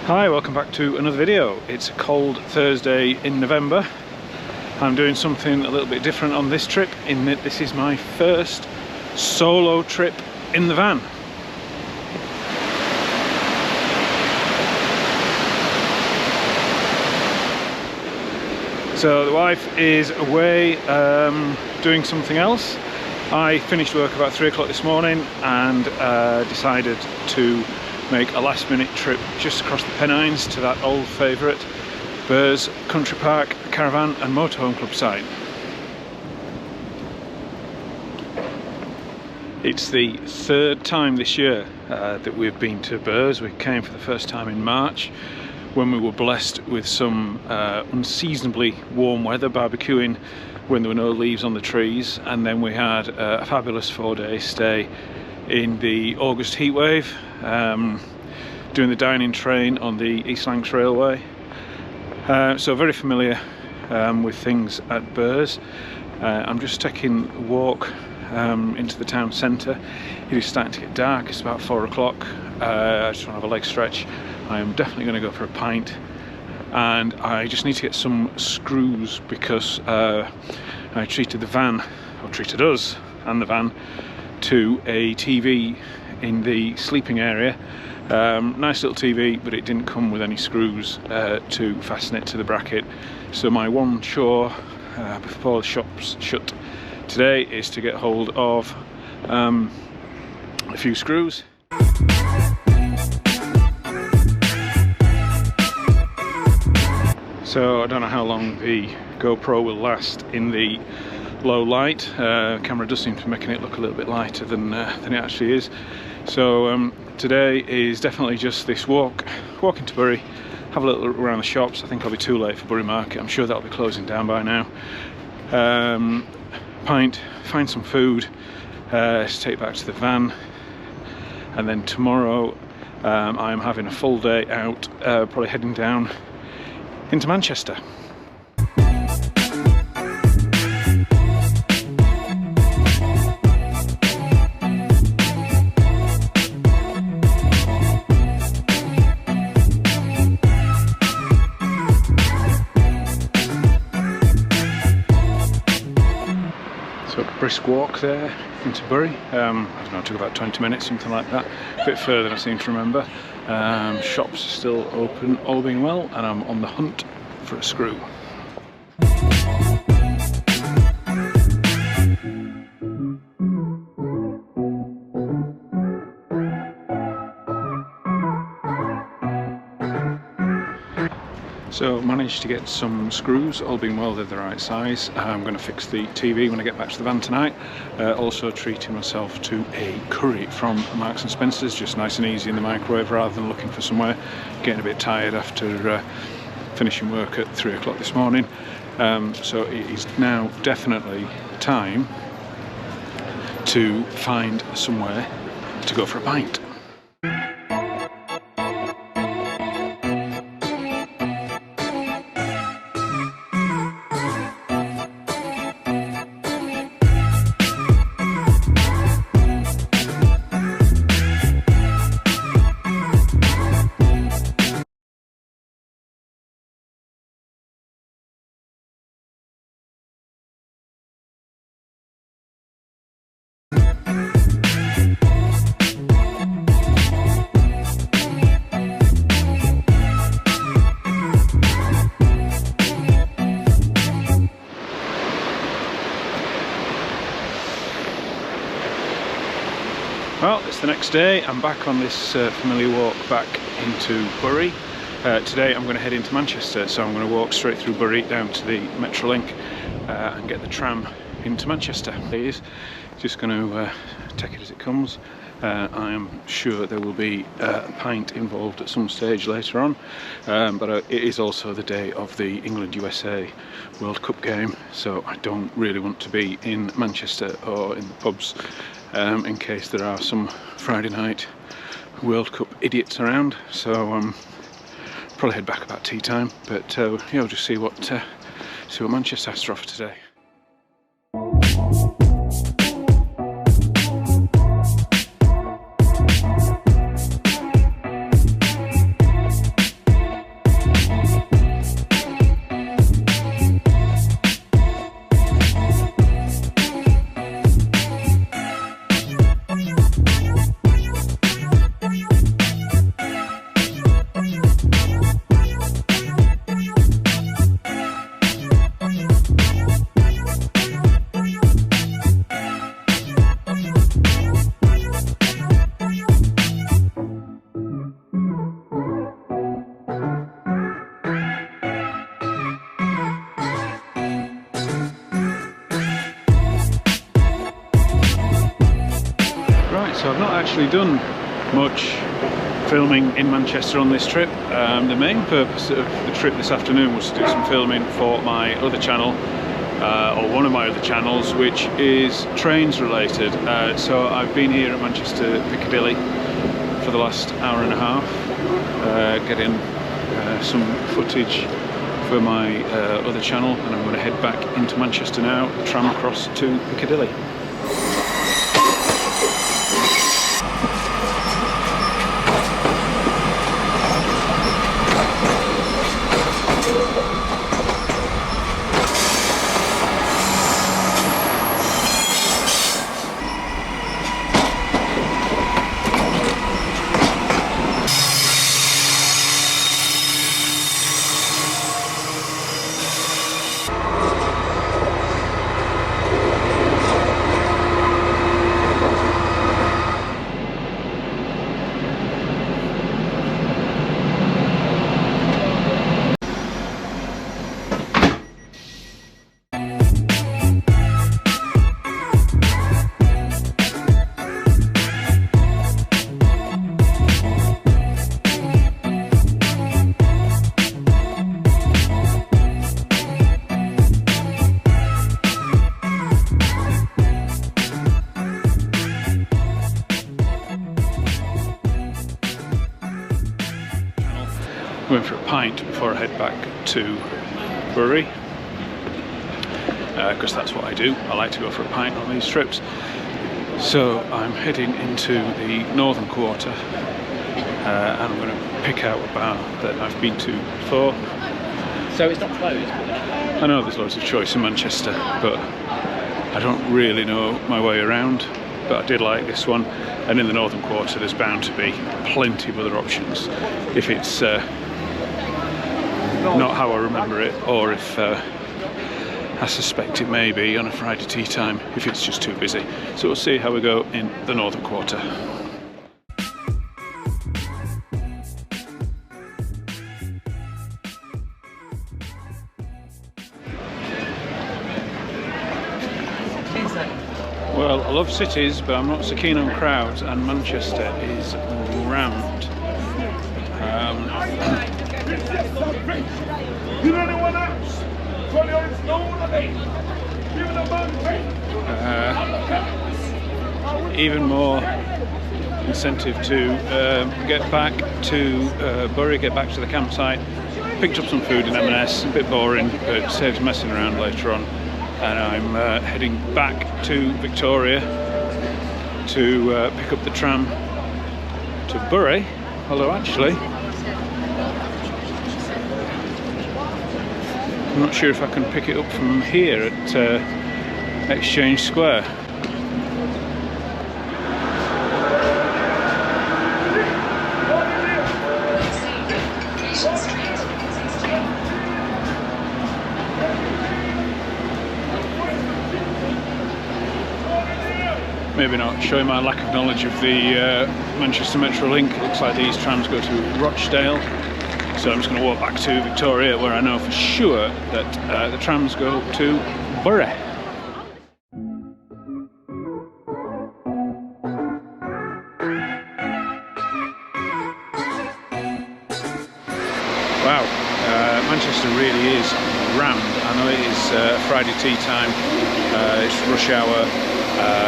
Hi, welcome back to another video. It's a cold Thursday in November. I'm doing something a little bit different on this trip in that this is my first solo trip in the van. So the wife is away doing something else. I finished work about 3 o'clock this morning and decided to make a last minute trip just across the Pennines to that old favourite Burrs Country Park Caravan and Motorhome Club site. It's the third time this year that we've been to Burrs. We came for the first time in March when we were blessed with some unseasonably warm weather, barbecuing when there were no leaves on the trees, and then we had a fabulous 4-day stay in the August heatwave, doing the dining train on the East Lancs Railway. So very familiar with things at Burrs. I'm just taking a walk into the town centre. It is starting to get dark. It's about 4 o'clock. I just want to have a leg stretch. I am definitely going to go for a pint, and I just need to get some screws because I treated the van, or treated us and the van, to a TV in the sleeping area. Nice little TV, but it didn't come with any screws to fasten it to the bracket. So my one chore before the shop's shut today is to get hold of a few screws. So I don't know how long the GoPro will last in the low light. Camera does seem to be making it look a little bit lighter than it actually is. So today is definitely just this walk into Bury, have a little look around the shops. I think I'll be too late for Bury Market. I'm sure that'll be closing down by now. Pint, find some food to take back to the van, and then tomorrow I'm having a full day out, probably heading down into Manchester. So a brisk walk there into Bury. I don't know, it took about 20 minutes, something like that. A bit further than I seem to remember. Shops are still open, all being well, and I'm on the hunt for a screw. So managed to get some screws, all being well, they're the right size. I'm going to fix the TV when I get back to the van tonight. Also treating myself to a curry from Marks and Spencer's, just nice and easy in the microwave rather than looking for somewhere. Getting a bit tired after finishing work at 3 o'clock this morning. So it is now definitely time to find somewhere to go for a pint. Well, it's the next day. I'm back on this familiar walk back into Bury. Today I'm going to head into Manchester, so I'm going to walk straight through Bury down to the Metrolink and get the tram into Manchester. Please, just going to take it as it comes. I am sure there will be a pint involved at some stage later on, but it is also the day of the England-USA World Cup game, so I don't really want to be in Manchester or in the pubs in case there are some Friday night World Cup idiots around. So probably head back about tea time, but yeah, we'll just see what Manchester has to offer today. So I've not actually done much filming in Manchester on this trip. The main purpose of the trip this afternoon was to do some filming for my other channel, or one of my other channels, which is trains related. So I've been here at Manchester Piccadilly for the last hour and a half, getting some footage for my other channel, and I'm going to head back into Manchester now, tram across to Piccadilly. Going for a pint before I head back to Bury, because that's what I do. I like to go for a pint on these trips. So I'm heading into the northern quarter, and I'm going to pick out a bar that I've been to before. So it's not closed? I know there's loads of choice in Manchester, but I don't really know my way around. But I did like this one, and in the northern quarter there's bound to be plenty of other options if it's not how I remember it, or if I suspect it may be on a Friday tea time if it's just too busy. So we'll see how we go in the northern quarter. Well, I love cities, but I'm not so keen on crowds, and Manchester is rammed. Even more incentive to get back to Bury, get back to the campsite. Picked up some food in M&S, a bit boring, but saves messing around later on. And I'm heading back to Victoria to pick up the tram to Bury, although actually I'm not sure if I can pick it up from here at Exchange Square. Maybe not, showing my lack of knowledge of the Manchester Metro Link. It looks like these trams go to Rochdale, so I'm just going to walk back to Victoria, where I know for sure that the trams go to Bury. Wow, Manchester really is rammed. I know it is Friday tea time, it's rush hour.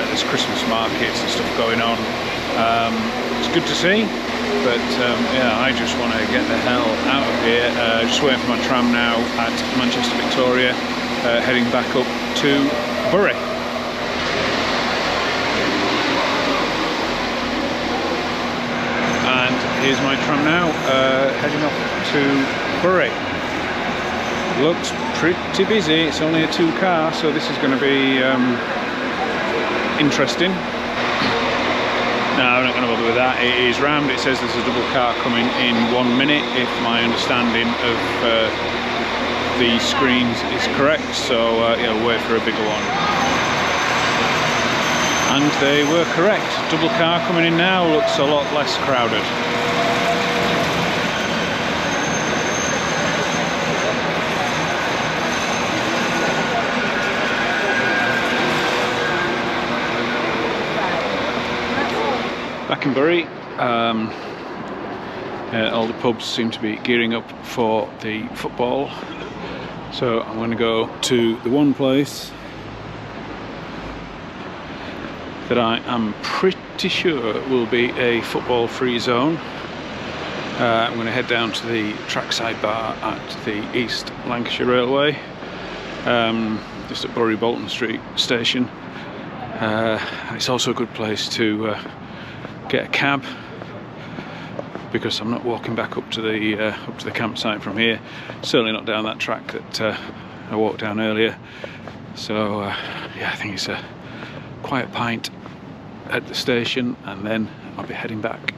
There's Christmas markets and stuff going on. It's good to see, but yeah, I just want to get the hell out of here. Just waiting for my tram now at Manchester Victoria, heading back up to Bury. And here's my tram now, heading up to Bury. Looks pretty busy. It's only a 2-car, so this is going to be interesting. No, I'm not going to bother with that. It is rammed. It says there's a double car coming in 1 minute, if my understanding of the screens is correct. So yeah, wait for a bigger one. And they were correct. Double car coming in now, looks a lot less crowded. Back in Bury, all the pubs seem to be gearing up for the football, so I'm going to go to the one place that I am pretty sure will be a football free zone. I'm going to head down to the trackside bar at the East Lancashire Railway, just at Bury Bolton Street station. It's also a good place to get a cab, because I'm not walking back up to the campsite from here. Certainly not down that track that I walked down earlier. So yeah, I think it's a quiet pint at the station, and then I'll be heading back.